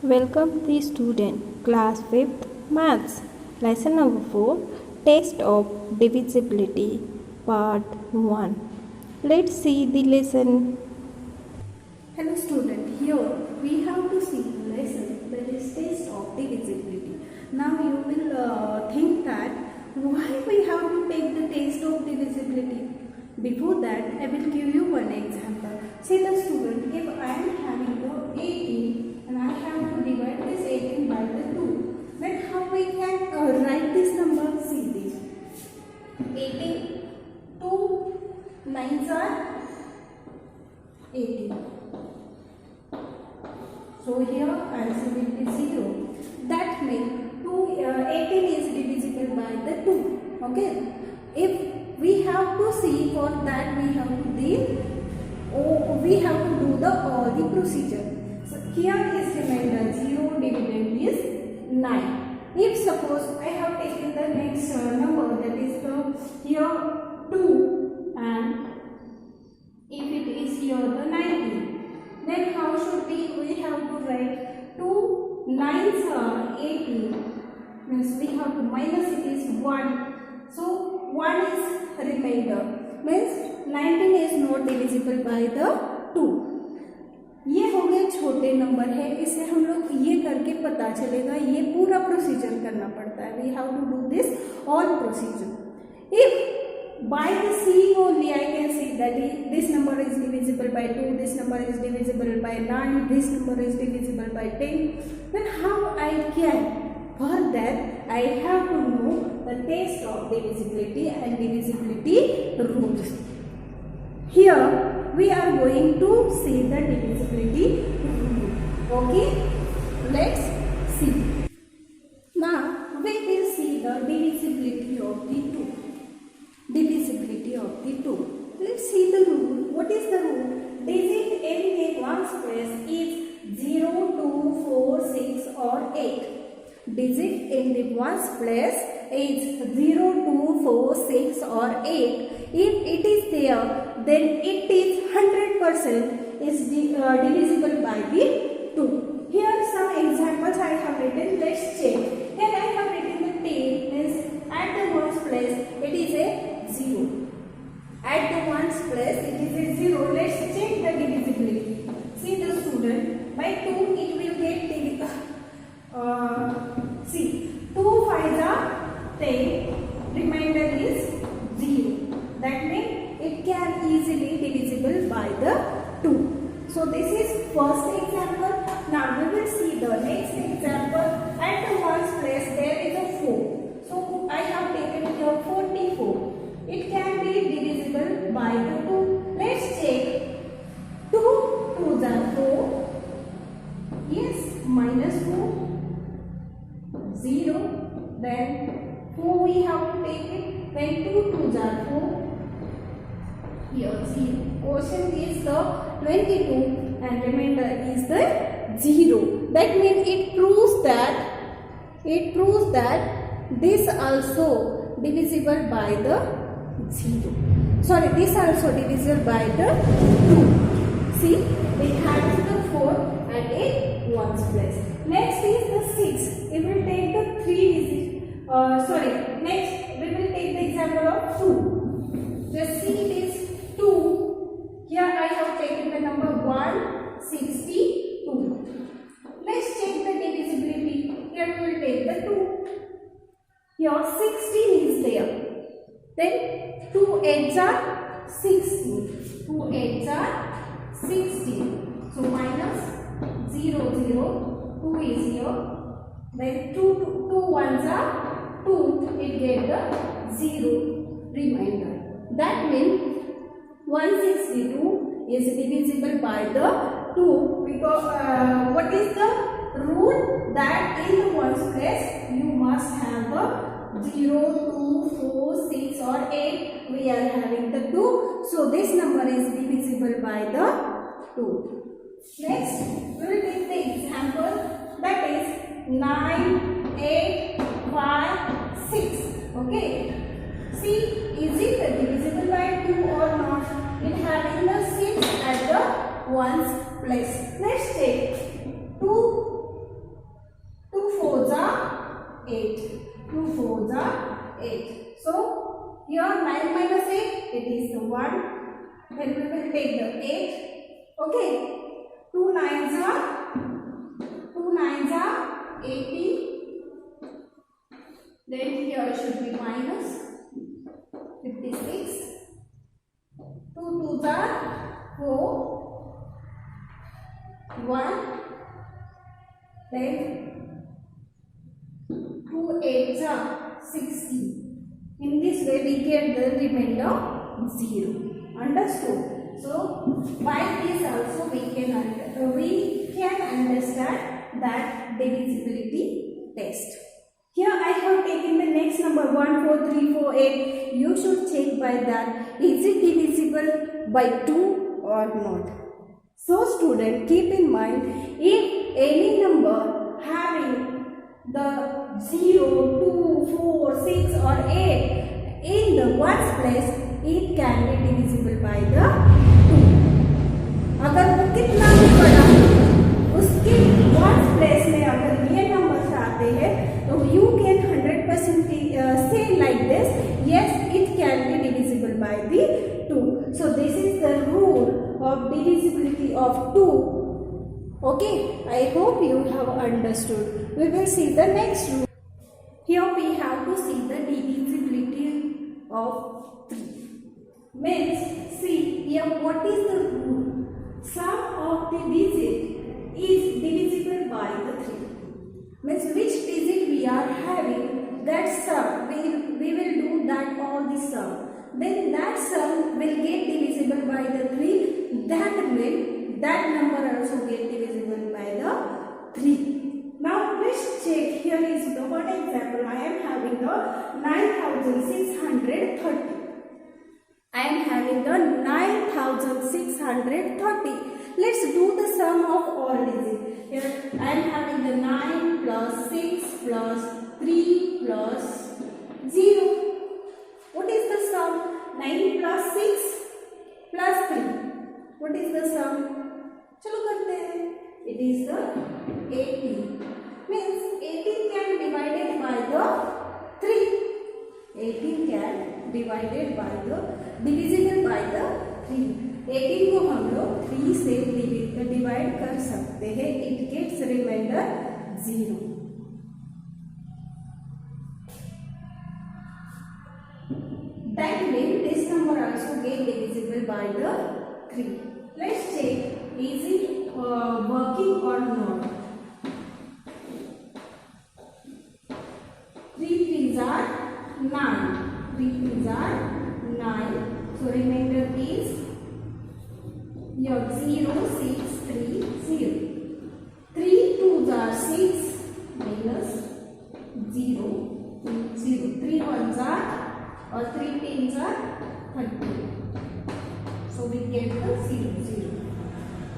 Welcome the student, class 5th maths, lesson number 4, test of divisibility, part 1. Let's see the lesson. Hello student, here we have to see the lesson that is test of divisibility. Now you will think that why we have to take the test of divisibility. Before that I will give you one example. Say the student, if I am having the 18 and I have to divide this 18 by the 2, then how we can write this number? See this. 18, 2 9s are 18. So here answer will be 0. That means 18 is divisible by the 2. Okay. If we have to see, for that we have to do the procedure. So here is remainder 0, dividend is 9. If suppose I have taken the next number, that is the here 2, and if it is here the 19, then how should we have to write 2 9s are 18, means we have to minus it is 1. So 1 is remainder, means 19 is not divisible by the 2. ये हो गए छोटे number है, इसे हम लोग ये करके पता चलेगा, ये पूरा प्रोसीजर करना पड़ता है. We have to do this all procedure. If by the seeing only I can see that this number is divisible by 2, this number is divisible by 9, this number is divisible by 10, then how I can? For that I have to know the test of divisibility and divisibility rules. Here we are going to see the divisibility rule. Okay, let's see. Now we will see the divisibility of the 2. Divisibility of the 2. Let's see the rule. What is the rule? Digit in the ones place is 0, 2, 4, 6 or 8. Digit in the ones place is 0, 2, 4, 6 or 8. If it is there, then it is 100% is divisible by the 2. Here some examples I have written. Let's check. Here I have written the 10 means at the ones place it is a 0. At the ones place it is a 0. Let's check the divisibility. See the student, by 2 it will get see 2 5s are 10, remainder is 0. That means it can easily divisible by the 2. So this is first example. Now we will see the next example. At the ones place there is a 4. So I have taken here 44. It can be divisible by the 2. Let's check. 2 2s are 4. Yes, minus 4. 0. Then 4 we have to take it. Then 2 2s are 4. Here 0. Quotient is the 22 and remainder is the 0. That means it proves that this also divisible by the 0. Sorry, this also divisible by the 2. See, we have the 4 at a ones place. Next is the 6. We will take the 3 digit. Next we will take the example of 2. Just see this 2. Here I have taken the number 162. Let's check the divisibility. Here we will take the 2. Here 16 is there. Then 2 8s are 16. 2 8s are 16. So minus 0 0. 2 is here. Then 2 1s are 2. It get the 0 remainder. That means 162 is divisible by the 2, because what is the rule? That in the ones place you must have the 0, 2, 4, 6 or 8. We are having the 2. So this number is divisible by the 2. Next we will take the example, that is 9, 8, 5, 6. Okay. See, is it divisible by 2 or not? It having the 6 at the ones place. Let's check. 2 8. 2 4s are 8. So here 9 minus 8, it is the 1. Then we will take the 8. Okay. 2 9s are 18. Then here should be minus 56. 2 2s are 4. 1. Then 2 8s are 16. In this way we get the remainder 0. Understood? So by this also we can understand that divisibility test. Here I have taken the next number 1 4 3 4 8. You should check by that is it divisible by 2 or not. So student, keep in mind, if any number having the 0, 2, 4, 6 or 8 in the ones place, it can be divisible by the 2. अगर वो कितना भी बड़ा उसके ones place में अगर ये numbers आते हैं तो you can 100% say like this, yes, it can be divisible by the 2. So this is the rule of divisibility of 2. Okay, I hope you have understood. We will see the next rule. Here we have to see the divisibility of 3. Means, see here what is the rule? Sum of the digit is divisible by the 3. Means which digit we are having, that sum we will do that all the sum. Then that sum will get divisible by the 3. That means that number also get divisible by the 3. Now let's check. Here is the one example. I am having the 9630. I am having the 9630. Let's do the sum of all digits. Here I am having the 9 plus 6 plus 3 plus 0. What is the sum? 9 plus 6 plus 3. What is the sum? चलो करते हैं. It is the 18. Means 18 can be divided by the 3. 18 can divided by the divisible by the 3. 18 को हम लोग 3 से divide कर सकते हैं. It gets remainder 0. That means this number also get divisible by the 3. Let's check, is it working or not? 3 3s are 9. 3 3s are 9. So remainder is your 0 6 3 0. 3 2s are 6 minus 0 0. 3 1s are or 3 10s are 30. So we get the 0 0.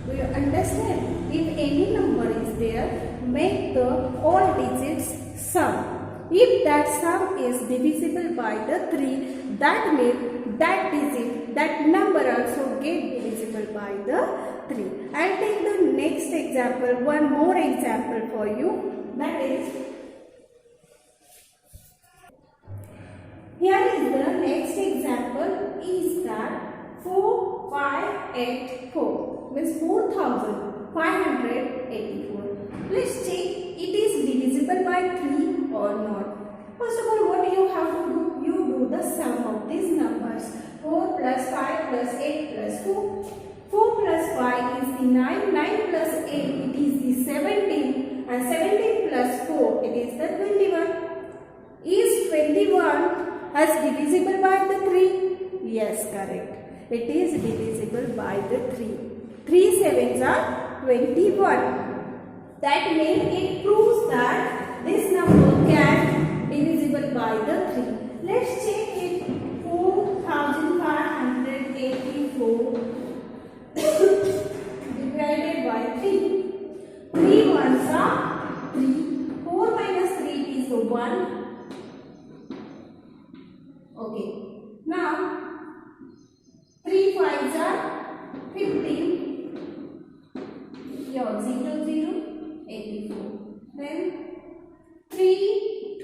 Do you understand? If any number is there, make the all digits sum. If that sum is divisible by the 3, that means that digit, that number also get divisible by the 3. I'll take the next example, one more example for you. That is, here is the next example is that 4584 means 4584. Let's check it is divisible by 3 or not. First of all, what you have to do? You do the sum of these numbers. 4 plus 5 plus 8 plus 4. 4 plus 5 is the 9. 9 plus 8 it is the 17. And 17 plus 4 it is the 21. Is 21 as divisible by the 3? Yes, correct. It is divisible by the 3. 3 7s are 21. That means it proves that this number can divisible by the 3. Let's check it. 4584 divided by 3. 3 1s are 3. 4 minus 3 is 1. Okay. Now 3 5s are 15. Your 0 0 84. Then 3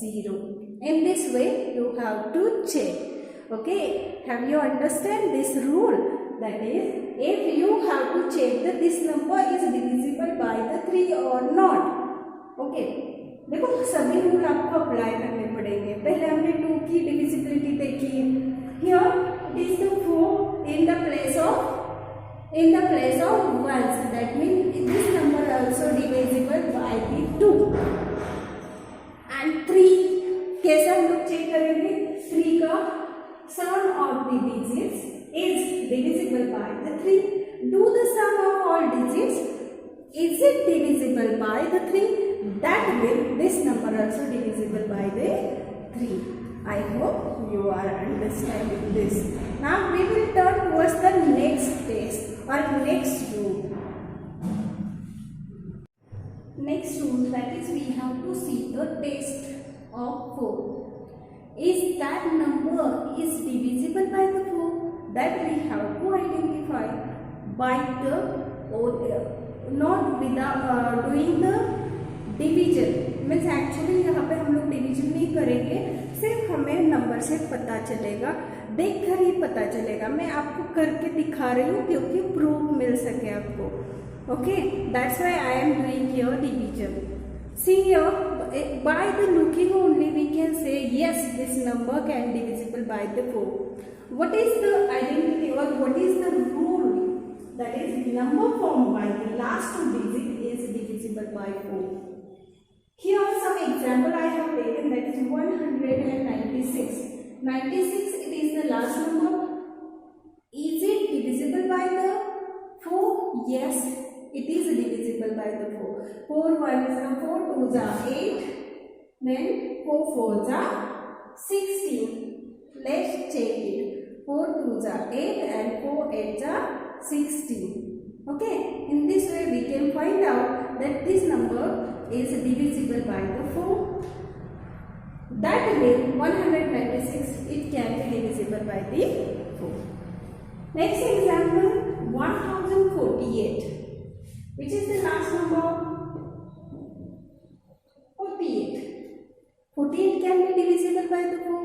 0. In this way you have to check. Okay, have you understand this rule? That is, if you have to check that this number is divisible by the 3 or not. Okay, देखो सभी rule आपको apply करने पड़ेंगे. पहले हमने 2 की divisibility देखी. Here it is the 4 in the place of ones. That means this number also divisible by the 2. And 3 कैसे हम लोग चेक करेंगे? 3 का sum of the digits is divisible by the 3. Do the sum of all digits. Is it divisible by the 3? That means this number also divisible by the 3. I hope you are understanding this. Now we will turn towards the next test or next rule. Next rule, that is, we have to see the test of 4. Is that number is divisible by the 4? That we have to identify by the not without doing the division. Means actually यहाँ पे हम लोग division नहीं करेंगे, सिर्फ हमें number से पता चलेगा, देख कर ही पता चलेगा. मैं आपको करके दिखा रही हूँ क्योंकि प्रूफ मिल सके आपको. Okay, that's why I am doing here division. See here, by the looking only we can say yes, this number can be divisible by the 4. What is the identity or what is the rule? That is, number formed by the last 2 digit is divisible by 4. Here some example I have taken, that is 196. 96, it is the last number. Is it divisible by the 4? Yes, it is divisible by the 4. 4 1s are 4 2s are 8. Then 4 4s are 16. Let's check it. 4 2s are 8 and 4 8s are 16. Okay, in this way we can find out that this number is divisible by the 4. That means 196, it can be divisible by the 4. Next example, 1048. Which is the last number? 48. 48 can be divisible by the 4.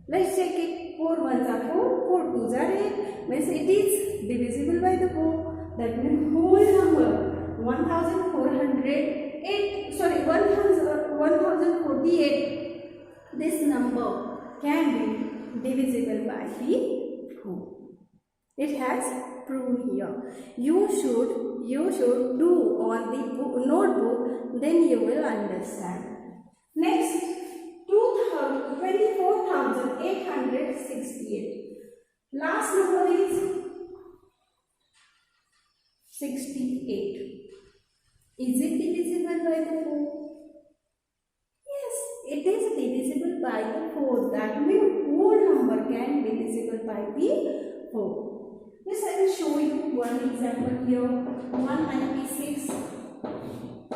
Let's check it. 4 1s are 4, 4 2s are 8. Means it is divisible by the 4. That means whole number 1048. This number can be divisible by the 4. It has proven here. You should do on the notebook, then you will understand. Next, 24,868. Last number is 68. Is it divisible by the 4? Yes, it is divisible by the 4. That means whole number can be divisible by the 4. Yes, I will show you one example here. 196.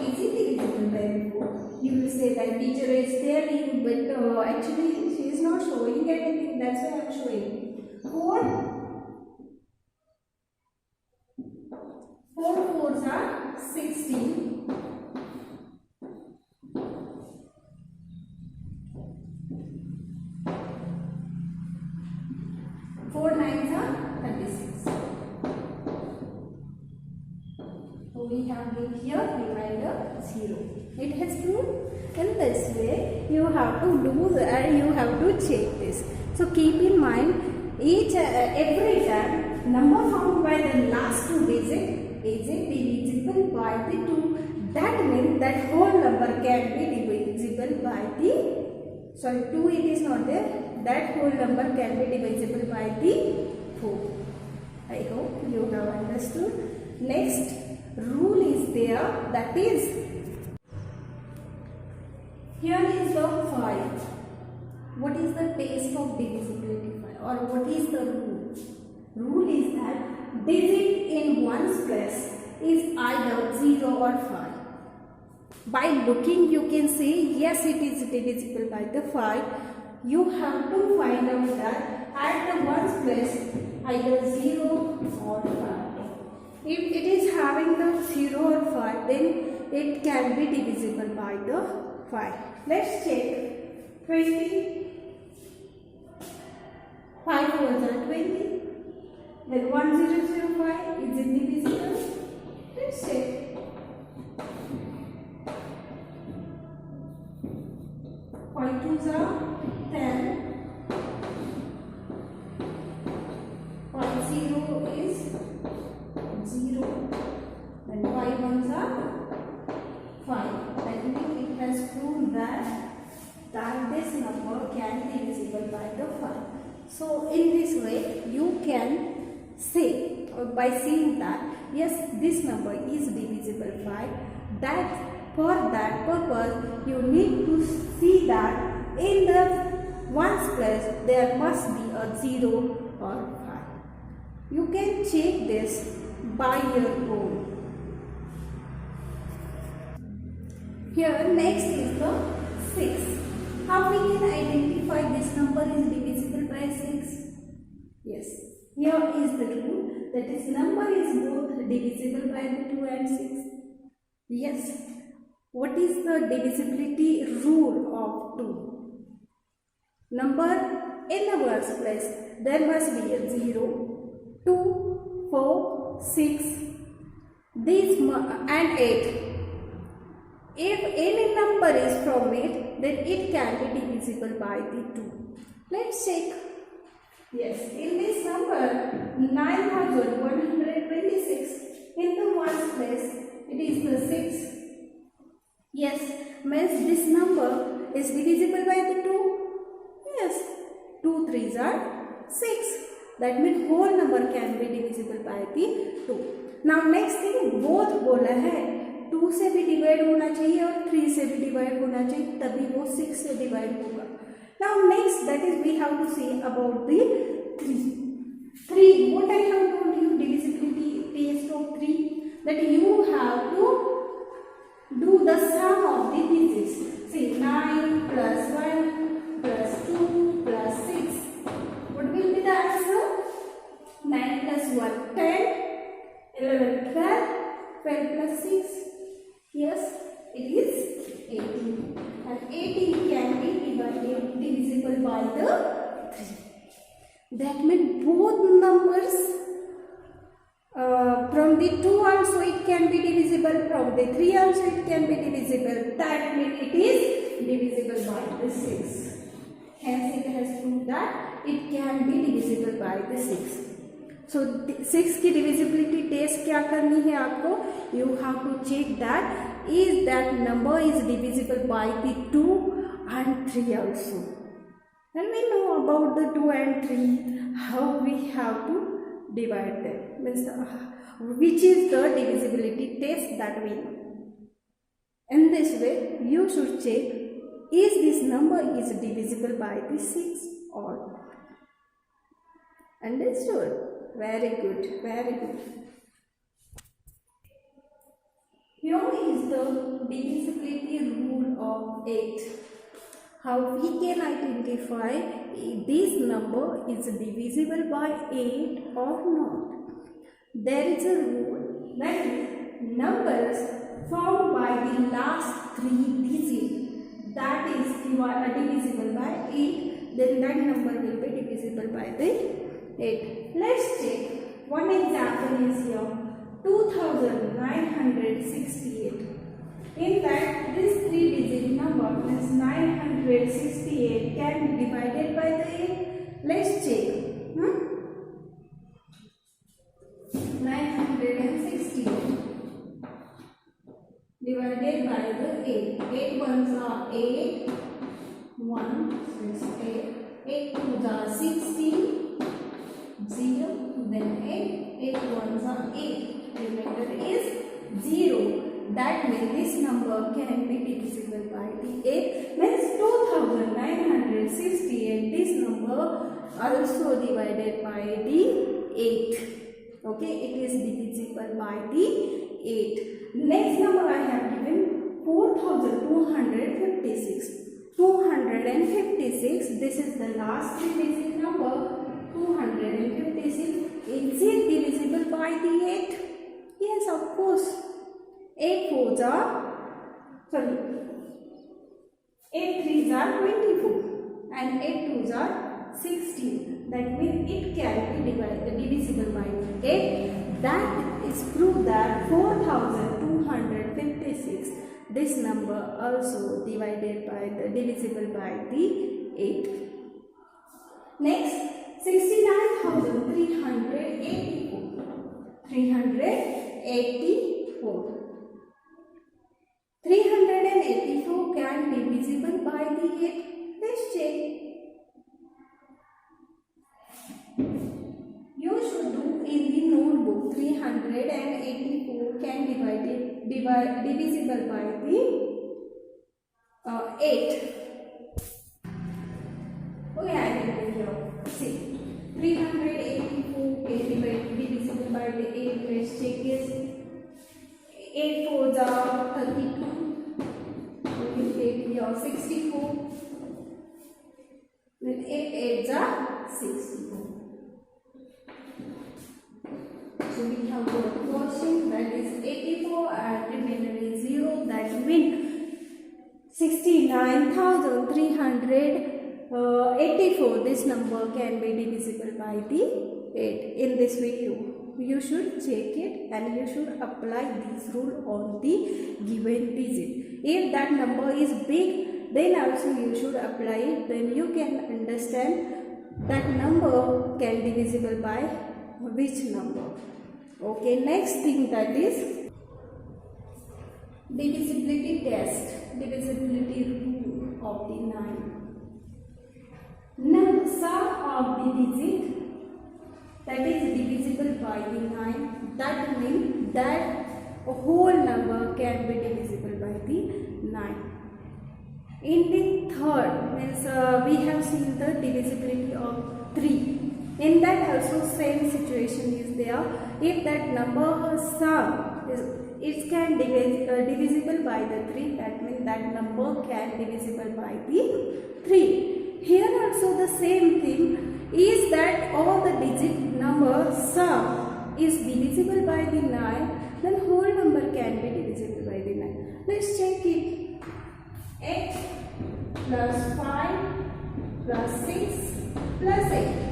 Is it divisible by 4? You will say that teacher is telling, but actually she is not showing anything. That's why I am showing. 4 4s are 16. 4 9s are 36. So we have it here, remainder 0. It has proved. In this way you have to do you have to check this. So keep in mind, every time number found by the last 2 digits is it divisible by the 2. That means that whole number can be divisible by the 2 it is not there. That whole number can be divisible by the 4. I hope you have understood. Next rule is there, that is, here is the 5. What is the test of divisibility 5, or what is the rule? Rule is that digit in one's place is either 0 or 5. By looking you can say yes, it is divisible by the 5. You have to find out that at the one's place either 0 or 5. If it is having the 0 or 5, then it can be divisible by the 5. Let's check. 20. 5 4s are 20. Then 1005 is it divisible? Let's check. 5 2s are 10. 5 0 is 0. Then 5 1s are 5. That means it has proved that this number can be divisible by the 5. So in this way you can say, or by seeing that yes, this number is divisible by that. For that purpose you need to see that in the ones place there must be a 0 or 5. You can check this by your own. Here next is the 6. How we can identify this number is divisible by 6? Yes, here is the rule, that is number is both divisible by the 2 and 6. Yes, what is the divisibility rule of 2? Number in the ones place there must be a 0, 2, 4, 6, this and 8. If any number is from it, then it can be divisible by the 2. Let's check. Yes, in this number 9126, in the ones place it is the 6. Yes, means this number is divisible by the 2. Yes, 2 3s are 6. That means whole number can be divisible by the 2. Now next thing, both बोला है 2 से भी divide होना चाहिए और 3 से भी divide होना चाहिए, तभी वो 6 से डिवाइड होगा. Now next, that is we have to see about the 3. What I have told you, divisibility test of 3, that you have to do the sum of the digits. See, 9 plus 1 plus 2 plus 6. What will be the answer? 9 plus 1, 10, 11, 12, 12 plus 6. Yes, it is 18. And 18 can be divisible by the 3. That means both numbers from the 2 also it can be divisible, from the 3 also it can be divisible. That means it is divisible by the 6. Hence it has proved that it can be divisible by the 6. So 6 की divisibility test क्या करनी है आपको? You have to check that is that number is divisible by the 2 and 3 also. And we know about the 2 and 3, how we have to divide them, means which is the divisibility test that we know. In this way you should check is this number is divisible by the 6 or not. Understood? Very good, very good. Here is the divisibility rule of 8. How we can identify this number is divisible by 8 or not. There is a rule that is numbers formed by the last 3 digits that is divisible by 8, then that number will be divisible by the 8. Let's check. One example is here, 2968. In fact, this 3-digit number means 968 can be divided by the 8. Let's check. 968 divided by the 8. 8 ones are 8. 1 is 8. 8 twos are 16. 0. Then 8. 8 ones are 8. Remainder is 0. That means this number can be divisible by the 8. Means 2968. This number also divided by the 8. Okay, it is divisible by the 8. Next number I have given 4256. 256. This is the last 3-digit number. 256. Is it divisible by the 8? Yes, of course. 8 4s are, sorry, 8 threes are 24 and 8 twos are 16. That means it can be divisible by 8. That is proof that 4256, this number also divisible by the 8. Next, 69,384. 384. 384 can be divisible by the 8. Let's check. You should do in the notebook. 384 can divisible by the 8. Okay, I will do here. See, 384 can divisible by the 8. Let's check this. 8 4s are 32. We will take here 64. Then 8 8s are 64. So we have got quotient, that is 84, and remainder is 0. That means 69,384. This number can be divisible by the 8. In this way, you should check it and you should apply this rule on the given digit. If that number is big, then also you should apply it. Then you can understand that number can be divisible by which number. Okay, next thing, that is divisibility test, divisibility rule of the 9. Now, sum of the digit that is divisible by the 9, that means that a whole number can be divisible by the 9. In the third, means we have seen the divisibility of 3. In that also same situation is there. If that number sum it can divisible by the 3, that means that number can divisible by the 3. Here also the same thing is that all the digit number sum is divisible by the 9, then whole number can be divisible by the 9. Let's check it. 8 plus 5 plus 6 plus 8.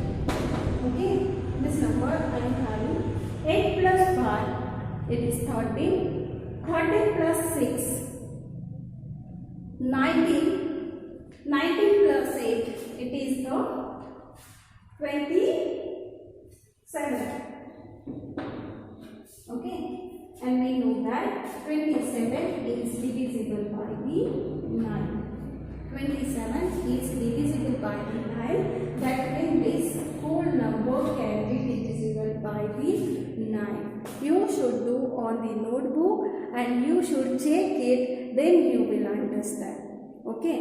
Okay, this number I am having 8 plus 5, it is 13. 13 plus 6, 19. 19 plus 8, it is the 27. Okay, and we know that 27 is divisible by the 9. 27 is divisible by the 9. That means this whole number can be divisible by the 9. You should do on the notebook and you should check it, then you will understand. Okay,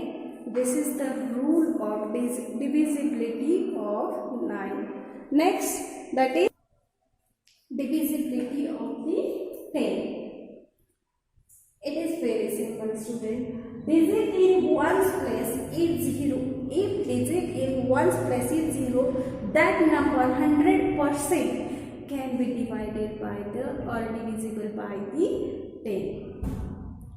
this is the rule of divisibility of 9. Next, that is divisibility of the 10. It is very simple, student. Digit in ones place is 0. If digit in ones place is 0, that number 100% can be divided by the or divisible by the 10.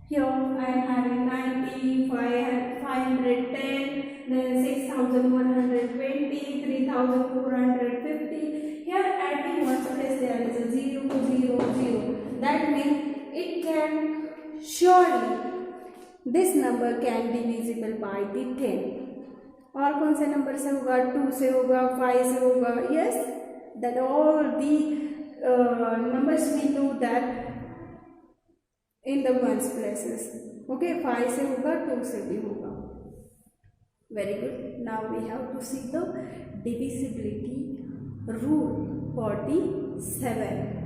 Here I am having 90, 510, then 6120, 3450. Here at the ones place there is a 0, 0, 0. That means it can surely this number can be divisible by the 10. और कौन से number से होगा? 2 से होगा, 5 से होगा. Yes, that all the numbers we know that in the ones places. Okay, 5 से होगा, 2 से भी होगा. Very good. Now we have to see the divisibility rule for the 7.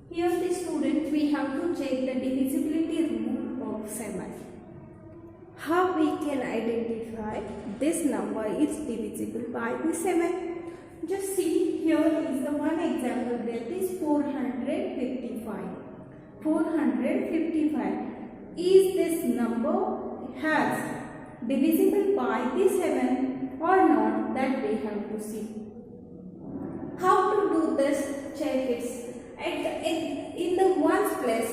Here the student, we have to check the divisibility rule of 7. How we can identify this number is divisible by the 7? Just see, here is the one example, that is 455. 455. Is this number has divisible by the 7 or not? That we have to see. How to do this? Check it. In the ones place,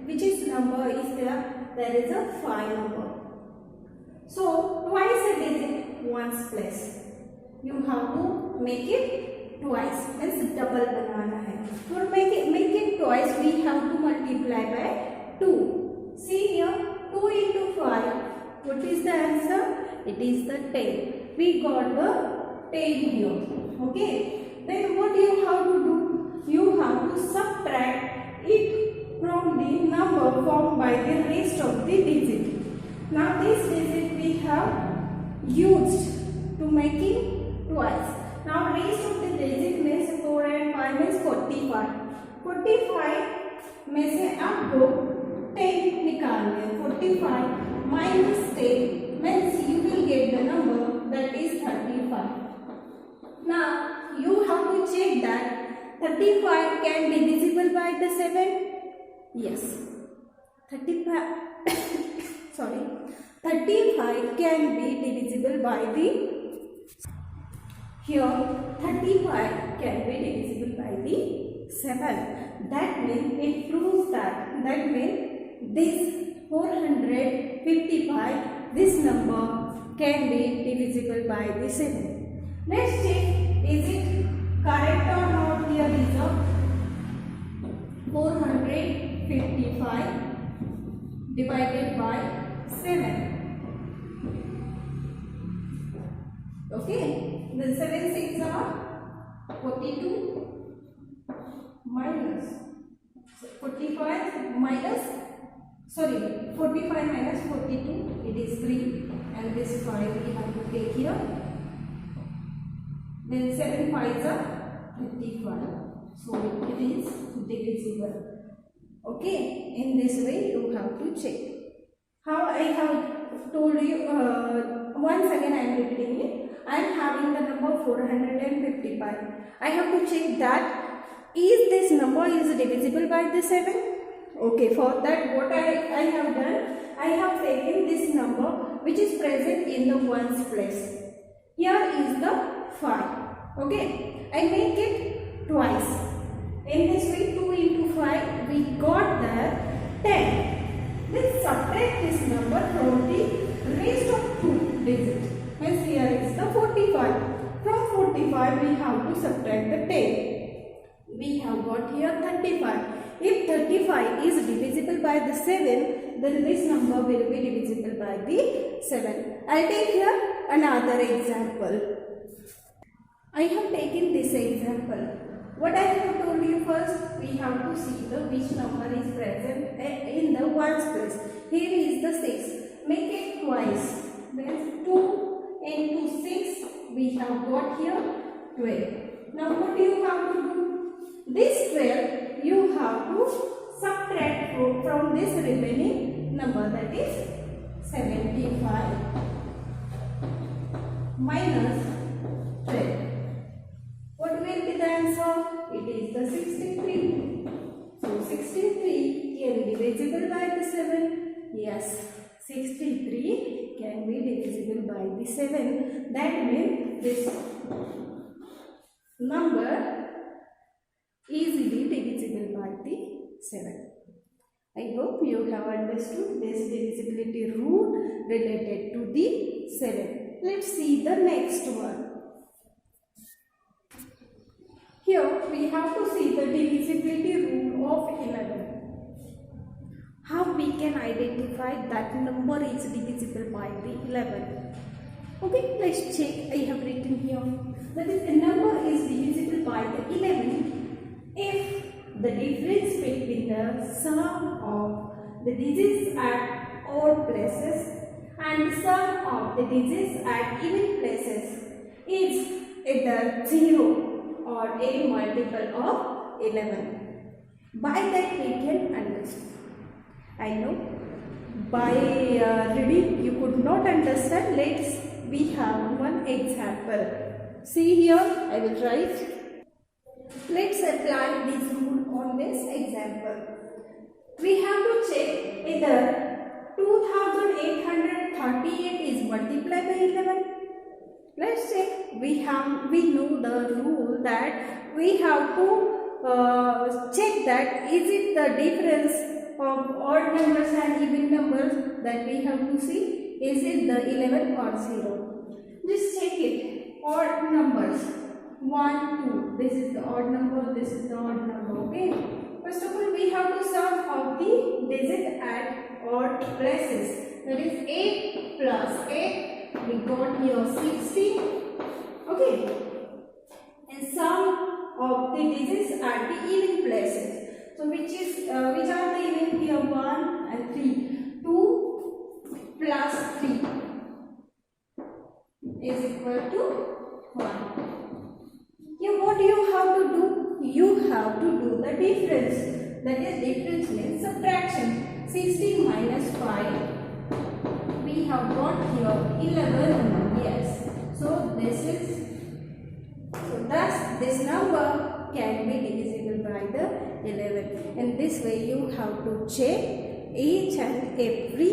which is number is there? there is a 5 number. So twice a digit, ones place. You have to make it twice, means double banana hai. For make it twice, we have to multiply by 2. See here, 2 into 5. What is the answer? It is the 10. We got the 10 here. Okay. Then what you have to do? You have to subtract it from the number formed by the rest of the digit. Now this digit we have used to make it twice. Now rest of the digit means 4 and 5 means 45. 45 में से आपको 10 निकालना है. 45 minus 10 means you will get the number that is 35. Now you have to check that 35 can be divisible by the 7. Yes. 35 can be divisible by the, here 35 can be divisible by the 7. That means it proves that means this 455, this number can be divisible by the 7. Let's check, is it correct or not? Here is a 455 divided by 7. Okay, the 7 6 are 42 minus 45 minus, sorry, 45 minus 42, it is 3, and this 5 we have to take here. Then 7 5s are 35, so it is divisible. Okay, in this way you have to check. How I have told you, once again I am repeating it. I am having the number 455. I have to check that is this number is divisible by the 7. Okay, for that what I have done, I have taken this number which is present in the ones place. Here is the 5. Okay, I make it twice. In this way 2 into 5 we got the 10. Let's subtract this number from the rest of 2 digits. Means here is the 45. From 45 we have to subtract the 10. We have got here 35. If 35 is divisible by the 7, then this number will be divisible by the 7. I will take here another example. I have taken this example. What I have told you first, we have to see the which number is present in the ones place. Here is the 6. Make it twice. Then 2 into 6 we have got here 12. Now what do you have to do? This 12 you have to subtract from this remaining number, that is 75 minus 12. What will be the answer? It is the 63. So 63 can be divisible by the 7. Yes, 63 can be divisible by the 7. That means this number easily divisible by the 7. I hope you have understood this divisibility rule related to the 7. Let's see the next one. Here we have to see the divisibility rule of 11. How we can identify that number is divisible by the 11. Okay, let's check. I have written here that is, a number is divisible by the 11 if the difference between the sum of the digits at odd places and the sum of the digits at even places is either 0 or a multiple of 11. By that we can understand. I know by reading you could not understand. We have one example. See here, I will write. Let's apply this rule on this example. We have to check either 2838 is multiplied by 11. Let's check. We know the rule that we have to check that is it the difference of odd numbers and even numbers that we have to see. Is it the 11 or 0? Just check it. Odd numbers 1, 2. This is the odd number, this is the odd number. Okay. First of all, we have to sum of the digit at odd places. That is 8 plus 8. We got here 16. Okay. And sum of the digits at the even places. So which are the even here? 1 and 3. 2 plus 3 is equal to 1. Here what you have to do? You have to do the difference. That is, difference means subtraction. 16 minus 5. We have got here 11. Yes. So thus this number can be divisible by the 11. In this way you have to check each and every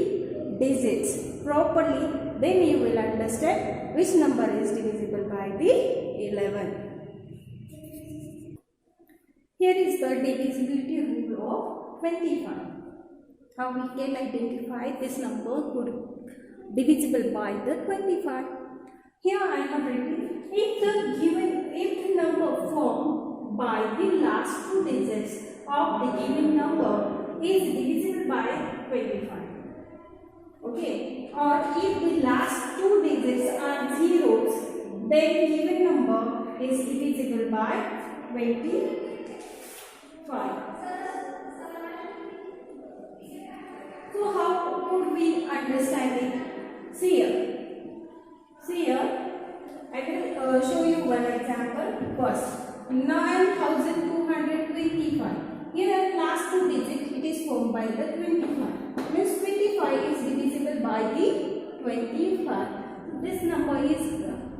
digits properly. Then you will understand which number is divisible by the 11. Here is the divisibility rule of 25. How we can identify this number could divisible by the 25. Here I have written, if the number formed by the last two digits of the given number is divisible by 25. Okay, or if the last two digits are zeros, then given number is divisible by 25. So how could we understand it? See here, I will show you one example first. 9225. Here last two digits it is formed by the 25. Means 25 is divisible by the 25. This number is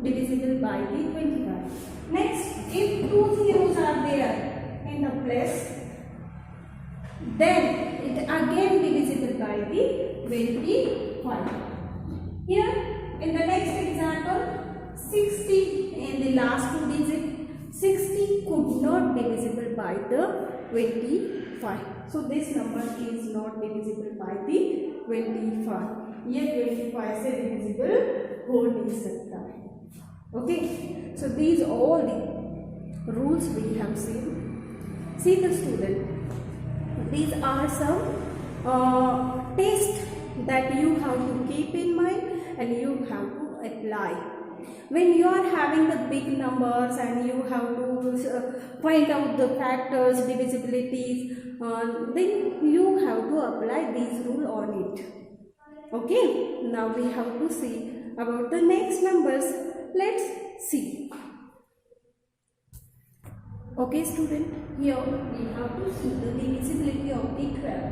divisible by the 25. Next, if two zeros are there in the place, then it again divisible by the 25. Here in the next example, 60 in the last two digits, 60 could not divisible by the 25. So this number is not divisible by the 25. ये 25 से divisible हो नहीं सकता है. Okay. So these all the rules we have seen. See the student. These are some tests that you have to keep in mind and you have to apply. When you are having the big numbers and you have to find out the factors, divisibilities, then you have to apply these rules on it. Okay, now we have to see about the next numbers. Let's see. Okay student, here we have to see the divisibility of the 12.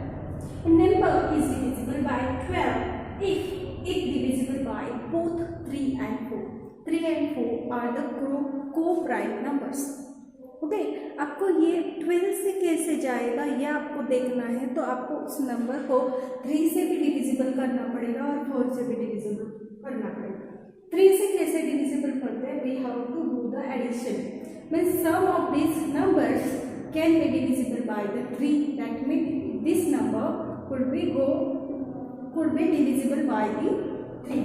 A number is divisible by 12 if it divisible by both 3 and 4. 3 and 4 are the co-prime numbers. Okay, आपको ये 12 से कैसे जाएगा ये आपको देखना है, तो आपको उस नंबर को 3 से भी डिविजिबल करना पड़ेगा और 4 से भी डिविजिबल करना पड़ेगा. 3 से कैसे डिविजिबल करते हैं? We have to do the addition. Means sum of these numbers can be divisible by the 3. That means this number could be divisible by the 3.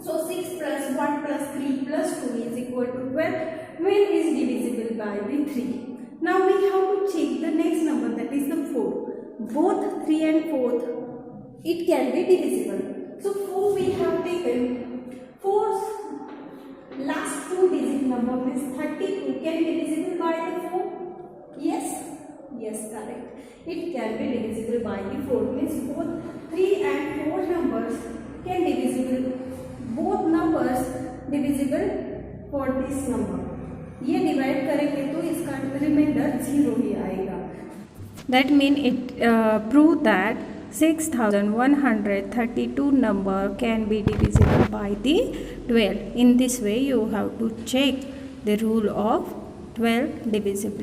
So 6 plus 1 plus 3 plus 2 is equal to 12. When is divisible by the 3? Now we have to check the next number, that is the 4. Both 3 and 4 it can be divisible. So 4 we have taken. 4's last two digit number means 32 can be divisible by the 4. Yes, correct. It can be divisible by the 4. Means both 3 and 4 numbers can divisible. Both numbers divisible for this number. ये divide करेंगे तो इसका reminder 0 ही आएगा. That means it prove that 6132 number can be divisible by the 12. In this way you have to check the rule of 12 divisibility.